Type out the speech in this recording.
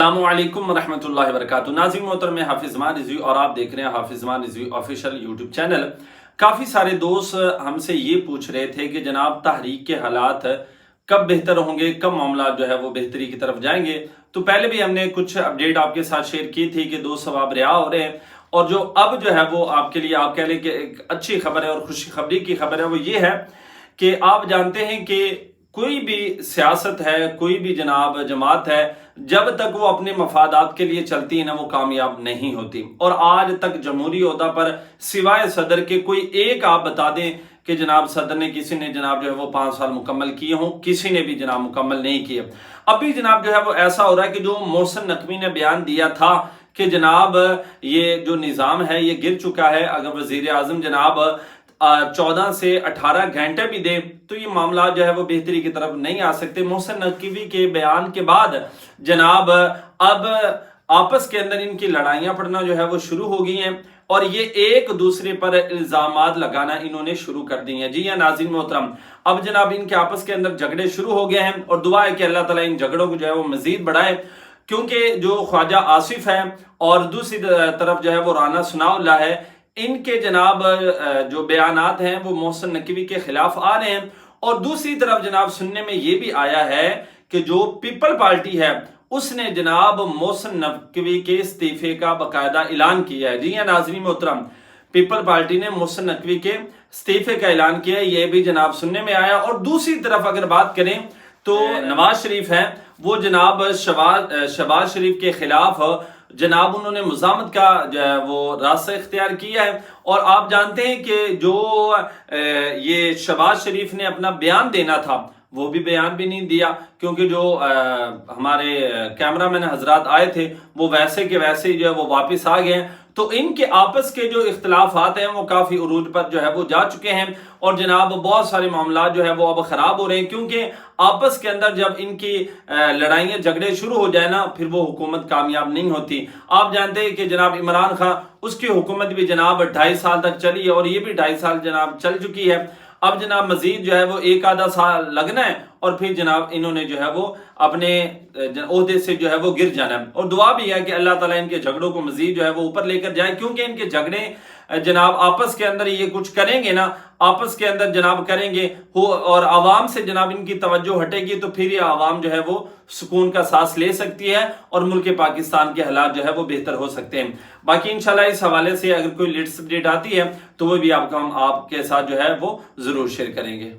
अस्सलामुअलैकुम वरहमतुल्लाहि वबरकातुहू। नाज़रीन मोहतरम, मैं हाफिज़ मान रिज़वी और आप देख रहे हैं हाफिज़ मान रिज़वी ऑफिशियल यूट्यूब चैनल। काफ़ी सारे दोस्त हमसे ये पूछ रहे थे कि जनाब तहरीक के हालात कब बेहतर होंगे, कब मामला जो है वो बेहतरी की तरफ जाएंगे। तो पहले भी हमने कुछ अपडेट आपके साथ शेयर की थी कि दोस्त सवाब रिहा हो रहे हैं, और जो अब जो है वो आपके लिए आप कह लें कि एक अच्छी खबर है और खुशखबरी की खबर है, वो ये है कि आप जानते हैं कि कोई भी सियासत है, कोई भी जनाब जमात है, जब तक वो अपने मफादात के लिए चलती है ना, वो कामयाब नहीं होती। और आज तक जमहूरी ओहदा पर सिवाय सदर के कोई एक आप बता दें कि जनाब सदर ने, किसी ने जनाब जो है वो 5 साल मुकम्मल किए हों, किसी ने भी जनाब मुकम्मल नहीं किए। अभी जनाब जो है वो ऐसा हो रहा है कि जो मोहसिन नकवी ने बयान दिया था कि जनाब ये जो निज़ाम है ये गिर चुका है, अगर वजीर आजम जनाब 14 से 18 घंटे भी दे तो ये मामला जो है वो बेहतरी की तरफ नहीं आ सकते। मोहसिन नकवी के बयान के बाद जनाब अब आपस के अंदर इनकी लड़ाइयां पड़ना जो है वो शुरू हो गई हैं, और ये एक दूसरे पर इल्जामात लगाना इन्होंने शुरू कर दी हैं। जी हाँ नाज़रीन मोहतरम, अब जनाब इनके आपस के अंदर झगड़े शुरू हो गए हैं, और दुआ है कि अल्लाह ताला इन झगड़ों को जो है वो मजीद बढ़ाए, क्योंकि जो ख्वाजा आसिफ है और दूसरी तरफ जो है वो राना सनाउल्लाह है, इनके जनाब जो बयानात हैं वो मोहसिन नकवी के खिलाफ आ रहे हैं। और दूसरी तरफ जनाब सुनने में ये भी आया है कि जो पीपल पार्टी है उसने जनाब मोहसिन नकवी के इस्तीफे का बाकायदा ऐलान किया है। जी हाँ नाज़रीन मोहतरम, पीपल पार्टी ने मोहसिन नकवी के इस्तीफे का ऐलान किया है, ये भी जनाब सुनने में आया। और दूसरी तरफ अगर बात करें तो नवाज शरीफ है, वो जनाब शहबाज शरीफ के खिलाफ जनाब उन्होंने मुज़ामत का जो है वो रास्ता इख्तियार किया है। और आप जानते हैं कि जो ये शहबाज शरीफ ने अपना बयान देना था वो भी बयान भी नहीं दिया, क्योंकि जो हमारे कैमरामैन हजरात आए थे वो वैसे के वैसे ही जो है वो वापस आ गए हैं। तो इनके आपस के जो इख्तलाफात हैं वो काफ़ी उरूज पर जो है वो जा चुके हैं, और जनाब बहुत सारे मामला जो है वो अब ख़राब हो रहे हैं, क्योंकि आपस के अंदर जब इनकी लड़ाइयाँ झगड़े शुरू हो जाए ना, फिर वो हुकूमत कामयाब नहीं होती। आप जानते हैं कि जनाब इमरान खान, उसकी हुकूमत भी जनाब 2.5 साल तक चली है, और ये भी 2.5 साल जनाब चल चुकी है। अब जनाब मजीद जो है वो 1 आधा साल लगना है, और फिर जनाब इन्होंने जो है वो अपने ओहदे से जो है वो गिर जाना है। और दुआ भी है कि अल्लाह ताला इनके झगड़ों को मजीद जो है वो ऊपर लेकर जाए, क्योंकि इनके झगड़े जनाब आपस के अंदर ये कुछ करेंगे ना, आपस के अंदर जनाब करेंगे हो, और आवाम से जनाब इनकी तवज्जो हटेगी, तो फिर ये आवाम जो है वो सुकून का सांस ले सकती है, और मुल्क पाकिस्तान के हालात जो है वो बेहतर हो सकते हैं। बाकी इंशाल्लाह इस हवाले से अगर कोई लेटेस्ट अपडेट आती है तो वो भी हम आपके साथ जो है वो जरूर शेयर करेंगे।